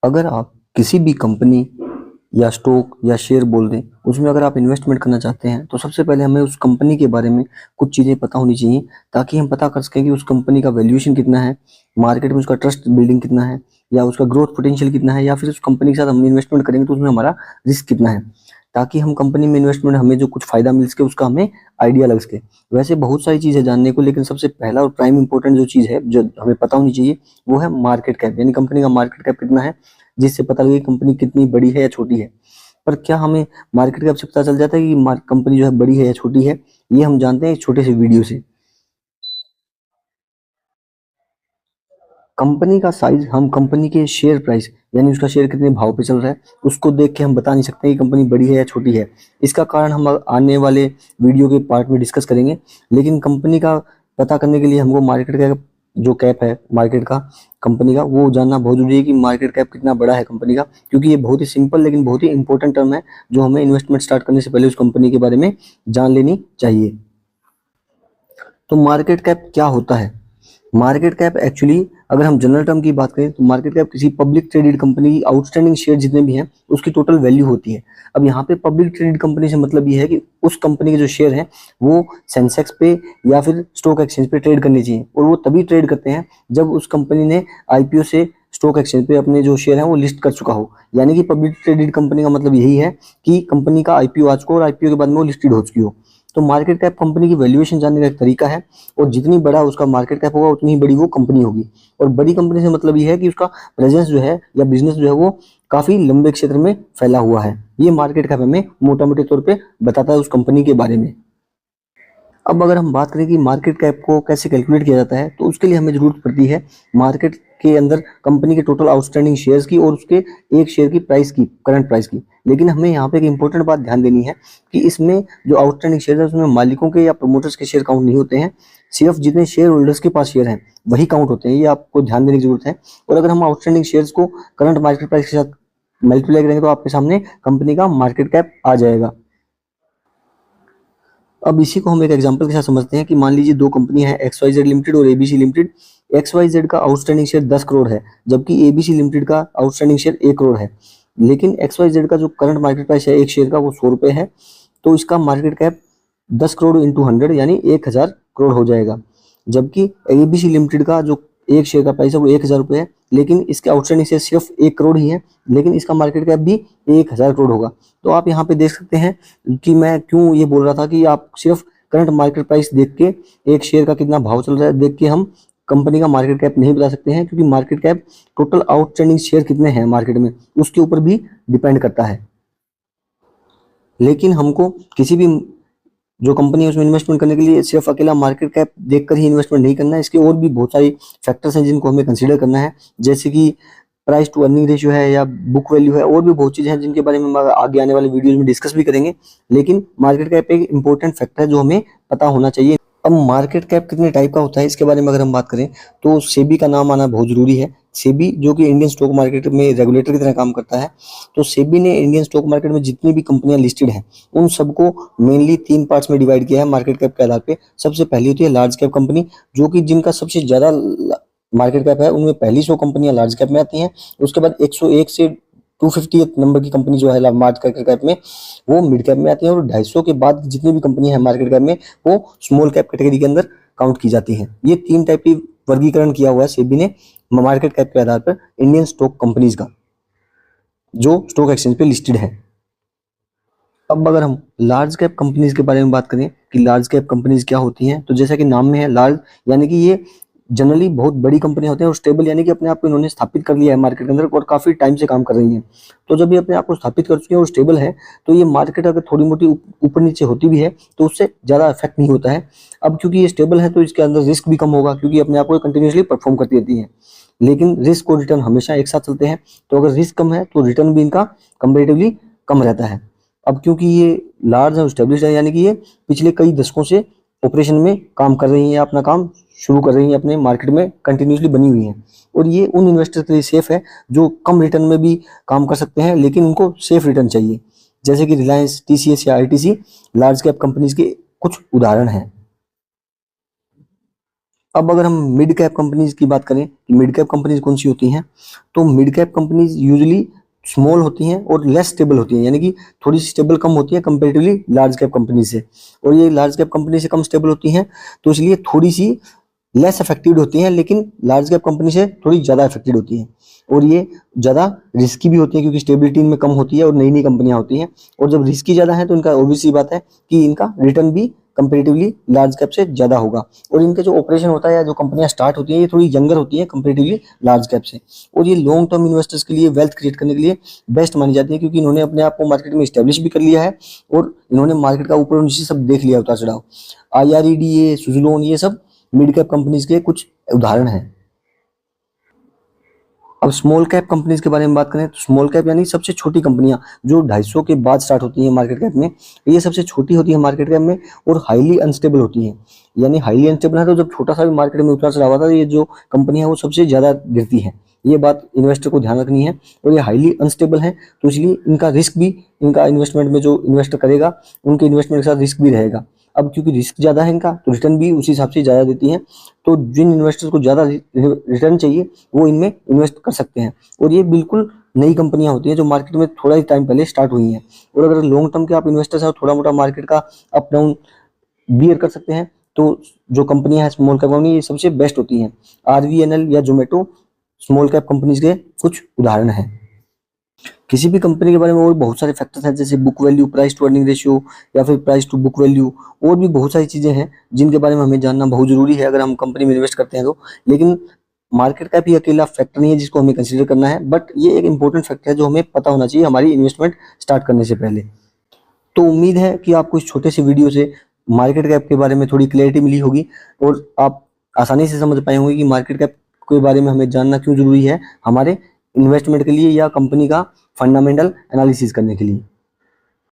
अगर आप किसी भी कंपनी या स्टॉक या शेयर बोल दें, उसमें अगर आप इन्वेस्टमेंट करना चाहते हैं तो सबसे पहले हमें उस कंपनी के बारे में कुछ चीज़ें पता होनी चाहिए, ताकि हम पता कर सकें कि उस कंपनी का वैल्यूएशन कितना है, मार्केट में उसका ट्रस्ट बिल्डिंग कितना है, या उसका ग्रोथ पोटेंशियल कितना है, या फिर उस कंपनी के साथ हम इन्वेस्टमेंट करेंगे तो उसमें हमारा रिस्क कितना है, ताकि हम कंपनी में इन्वेस्टमेंट हमें जो कुछ फायदा मिल सके उसका हमें आइडिया लग सके। वैसे बहुत सारी चीज़ है जानने को, लेकिन सबसे पहला और प्राइम इंपॉर्टेंट जो चीज़ है जो हमें पता होनी चाहिए वो है मार्केट कैप, यानी कंपनी का मार्केट कैप कितना है, जिससे पता लगे कंपनी कितनी बड़ी है या छोटी है। पर क्या हमें मार्केट कैप से पता चल जाता है कि कंपनी जो है बड़ी है या छोटी है? ये हम जानते हैं एक छोटे से वीडियो से। कंपनी का साइज हम कंपनी के शेयर प्राइस, यानी उसका शेयर कितने भाव पे चल रहा है, उसको देख के हम बता नहीं सकते कि कंपनी बड़ी है या छोटी है। इसका कारण हम आने वाले वीडियो के पार्ट में डिस्कस करेंगे। लेकिन कंपनी का पता करने के लिए हमको मार्केट का जो कैप है मार्केट का, कंपनी का, वो जानना बहुत जरूरी है कि मार्केट कैप कितना बड़ा है कंपनी का, क्योंकि ये बहुत ही सिंपल लेकिन बहुत ही इंपॉर्टेंट टर्म है जो हमें इन्वेस्टमेंट स्टार्ट करने से पहले उस कंपनी के बारे में जान लेनी चाहिए। तो मार्केट कैप क्या होता है? मार्केट कैप एक्चुअली अगर हम जनरल टर्म की बात करें तो मार्केट कैप किसी पब्लिक ट्रेडेड कंपनी की आउटस्टैंडिंग शेयर जितने भी हैं उसकी टोटल वैल्यू होती है। अब यहाँ पे पब्लिक ट्रेडेड कंपनी से मतलब ये है कि उस कंपनी के जो शेयर हैं वो सेंसेक्स पे या फिर स्टॉक एक्सचेंज पे ट्रेड करने चाहिए, और वो तभी ट्रेड करते हैं जब उस कंपनी ने आईपीओ से स्टॉक एक्सचेंज पे अपने जो शेयर हैं वो लिस्ट कर चुका हो। यानी कि पब्लिक ट्रेडेड कंपनी का मतलब यही है कि कंपनी का आईपीओ आ चुका हो और आईपीओ के बाद में वो लिस्टेड हो चुकी हो। तो मार्केट कैप कंपनी की वैल्यूएशन जानने का एक तरीका है, और जितनी बड़ा उसका मार्केट कैप होगा उतनी ही बड़ी वो कंपनी होगी। और बड़ी कंपनी से मतलब ये है कि उसका प्रेजेंस जो है या बिजनेस जो है वो काफी लंबे क्षेत्र में फैला हुआ है। ये मार्केट कैप हमें मोटा मोटे तौर पे बताता है उस कंपनी के बारे में। अब अगर हम बात करें कि मार्केट कैप को कैसे कैलकुलेट किया जाता है, तो उसके लिए हमें जरूरत पड़ती है मार्केट के अंदर कंपनी के टोटल आउटस्टैंडिंग शेयर्स की और उसके एक शेयर की प्राइस की, करंट प्राइस की। लेकिन हमें यहाँ पे एक इंपॉर्टेंट बात ध्यान देनी है कि इसमें जो आउटस्टैंडिंग शेयर है उसमें मालिकों के या प्रमोटर्स के शेयर काउंट नहीं होते हैं, सिर्फ जितने शेयर होल्डर्स के पास शेयर हैं वही काउंट होते हैं। ये आपको ध्यान देने की जरूरत है। और अगर हम आउटस्टैंडिंग शेयर्स को करंट मार्केट प्राइस के साथ मल्टीप्लाई करेंगे तो आपके सामने कंपनी का मार्केट कैप आ जाएगा। अब इसी को हम एक एग्जांपल के साथ समझते हैं कि मान लीजिए दो कंपनियां हैं, एक्स वाई जेड लिमिटेड और ABC limited. X Y Z का आउटस्टैंडिंग शेयर 10 करोड़ है, जबकि एबीसी लिमिटेड का आउटस्टैंडिंग शेयर 1 करोड़ है। लेकिन एक्स वाई जेड का जो करंट मार्केट प्राइस है एक शेयर का वो 100 रुपये है, तो इसका मार्केट कैप 10 करोड़ इंटू 100 यानी 1000 करोड़ हो जाएगा। जबकि एबीसी लिमिटेड का जो एक शेयर का प्राइस है वो 1000 रुपये है, लेकिन इसके आउटस्टैंडिंग शेयर सिर्फ 1 करोड़ ही है, लेकिन इसका मार्केट कैप भी 1000 करोड़ होगा। तो आप यहाँ पे देख सकते हैं कि मैं क्यों ये बोल रहा था कि आप सिर्फ करंट मार्केट प्राइस देख के एक शेयर का कितना भाव चल रहा है देख के हम कंपनी का मार्केट कैप नहीं बता सकते हैं, क्योंकि market cap total outstanding share कितने हैं मार्केट में उसके ऊपर भी डिपेंड करता है। लेकिन हमको किसी भी जो कंपनी है उसमें इन्वेस्टमेंट करने के लिए सिर्फ अकेला मार्केट कैप देखकर ही इन्वेस्टमेंट नहीं करना है, इसके और भी बहुत सारी फैक्टर्स हैं जिनको हमें कंसीडर करना है, जैसे कि प्राइस टू अर्निंग रेशियो है या बुक वैल्यू है, और भी बहुत चीजें हैं जिनके बारे में हम आगे आने वाले वीडियोज में डिस्कस भी करेंगे। लेकिन मार्केट कैप एक इंपॉर्टेंट फैक्टर है जो हमें पता होना चाहिए। अब मार्केट कैप कितने टाइप का होता है इसके बारे में अगर हम बात करें तो सेबी का नाम आना बहुत जरूरी है। सेबी जो कि इंडियन स्टॉक मार्केट में रेगुलेटर की तरह काम करता है, तो सेबी ने इंडियन स्टॉक मार्केट में जितनी भी कंपनियां लिस्टेड हैं उन सबको मेनली 3 पार्ट्स में डिवाइड किया है मार्केट कैप के आधार पे। सबसे पहली होती है लार्ज कैप कंपनी, जो कि जिनका सबसे ज्यादा मार्केट कैप है, उनमें पहली 100 कंपनियां लार्ज कैप में आती हैं। उसके बाद 101 से 250 नंबर की कंपनी जो है मार्केट कैप में वो मिड कैप में आती है, और 250 के बाद जितनी भी कंपनियां हैं मार्केट कैप में वो स्मॉल कैप कैटेगरी के अंदर काउंट की जाती हैं। ये 3 टाइप की वर्गीकरण किया हुआ है सेबी ने मार्केट कैप के आधार पर इंडियन स्टॉक कंपनीज का, जो स्टॉक एक्सचेंज पे लिस्टेड है। अब अगर हम लार्ज कैप कंपनीज के बारे में बात करें कि लार्ज कैप कंपनीज क्या होती हैं, तो जैसा कि नाम में है लार्ज, यानी कि ये जनरली बहुत बड़ी कंपनी होते हैं, और स्टेबल यानी कि अपने आप को इन्होंने स्थापित कर लिया है मार्केट के अंदर और काफी टाइम से काम कर रही हैं। तो जब ये अपने आप को स्थापित कर चुके हैं और स्टेबल है, तो ये मार्केट अगर थोड़ी मोटी ऊपर नीचे होती भी है तो उससे ज्यादा इफेक्ट नहीं होता है। अब क्योंकि ये स्टेबल है तो इसके अंदर रिस्क भी कम होगा, क्योंकि अपने आप को कंटिन्यूसली परफॉर्म करती रहती है। लेकिन रिस्क और रिटर्न हमेशा एक साथ चलते हैं, तो अगर रिस्क कम है तो रिटर्न भी इनका कंपेरेटिवली कम रहता है। अब क्योंकि ये लार्ज है, स्टेब्लिश है, यानी कि ये पिछले कई दशकों से ऑपरेशन में काम कर रही हैं, अपना काम शुरू कर रही हैं, अपने मार्केट में कंटिन्यूसली बनी हुई हैं। और ये उन इन्वेस्टर के लिए सेफ है जो कम रिटर्न में भी काम कर सकते हैं, लेकिन उनको सेफ रिटर्न चाहिए, जैसे कि रिलायंस, टीसीएस या आईटीसी लार्ज कैप कंपनीज के कुछ उदाहरण हैं। अब अगर हम मिड कैप कंपनीज की बात करें कि मिड कैप कंपनीज कौन सी होती हैं, तो mid cap companies usually small होती हैं और लेस स्टेबल होती हैं, यानी कि थोड़ी सी स्टेबल कम होती है कंपेरेटिवली लार्ज कैप कंपनी से। और ये लार्ज कैप कंपनी से कम स्टेबल होती हैं, तो इसलिए थोड़ी सी लेस अफेक्टेड होती हैं, लेकिन लार्ज कैप कंपनी से थोड़ी ज़्यादा अफेक्टेड होती हैं। और ये ज़्यादा रिस्की भी होती हैं क्योंकि स्टेबिलिटी इनमें कम होती है और नई नई कंपनियां होती हैं। और जब रिस्की ज़्यादा है तो इनका ऑब्वियसली बात है कि इनका रिटर्न भी कंपेरेटिवली लार्ज कैप से ज़्यादा होगा। और इनके जो ऑपरेशन होता है या जो कंपनियां स्टार्ट होती हैं ये थोड़ी यंगर होती हैं कंपेरेटिवली लार्ज कैप से। और ये लॉन्ग टर्म इन्वेस्टर्स के लिए वेल्थ क्रिएट करने के लिए बेस्ट मानी जाती है, क्योंकि इन्होंने अपने आप को मार्केट में स्टैब्लिश भी कर लिया है और इन्होंने मार्केट का ऊपर नीचे सब देख लिया उतार चढ़ाव। IREDA, सुज़लोन, ये सब मिड कैप कंपनीज के कुछ उदाहरण हैं। अब स्मॉल कैप कंपनीज के बारे में बात करें तो स्मॉल कैप यानी सबसे छोटी कंपनियां जो 250 के बाद स्टार्ट होती हैं मार्केट कैप में, ये सबसे छोटी होती है मार्केट कैप में और हाईली अनस्टेबल होती हैं। यानी हाईली अनस्टेबल है तो जब छोटा सा भी मार्केट में उतार चढ़ाव आता है ये जो कंपनी है वो सबसे ज़्यादा गिरती है। ये बात इन्वेस्टर को ध्यान रखनी है। और ये हाईली अनस्टेबल है तो इसलिए इनका रिस्क भी, इनका इन्वेस्टमेंट में जो इन्वेस्टर करेगा उनके इन्वेस्टमेंट के साथ रिस्क भी रहेगा। अब क्योंकि रिस्क ज़्यादा है इनका तो रिटर्न भी उसी हिसाब से ज़्यादा देती है। तो जिन इन्वेस्टर्स को ज़्यादा रिटर्न चाहिए वो इनमें इन्वेस्ट कर सकते हैं। और ये बिल्कुल नई कंपनियां होती हैं जो मार्केट में थोड़ा ही टाइम पहले स्टार्ट हुई हैं। और अगर लॉन्ग टर्म के आप इन्वेस्टर्स हैं और थोड़ा मोटा मार्केट का अप डाउन बियर कर सकते हैं तो जो कंपनियां हैं स्मॉल कैप कंपनी ये सबसे बेस्ट होती हैं। RVNL या जोमेटो स्मॉल कैप कंपनीज के कुछ उदाहरण हैं। किसी भी कंपनी के बारे में और बहुत सारे फैक्टर्स हैं जैसे book value, price to earning ratio या फिर प्राइस टू बुक वैल्यू, और भी बहुत सारी चीज़ें हैं जिनके बारे में हमें जानना बहुत जरूरी है अगर हम कंपनी में इन्वेस्ट करते हैं तो। लेकिन मार्केट कैप ही अकेला फैक्टर नहीं है जिसको हमें कंसीडर करना है, बट ये एक इंपॉर्टेंट फैक्टर है जो हमें पता होना चाहिए हमारी इन्वेस्टमेंट स्टार्ट करने से पहले। तो उम्मीद है कि आपको इस छोटे से वीडियो से मार्केट कैप के बारे में थोड़ी क्लैरिटी मिली होगी और आप आसानी से समझ पाए होंगे कि मार्केट कैप के बारे में हमें जानना क्यों जरूरी है हमारे इन्वेस्टमेंट के लिए या कंपनी का फंडामेंटल एनालिसिस करने के लिए।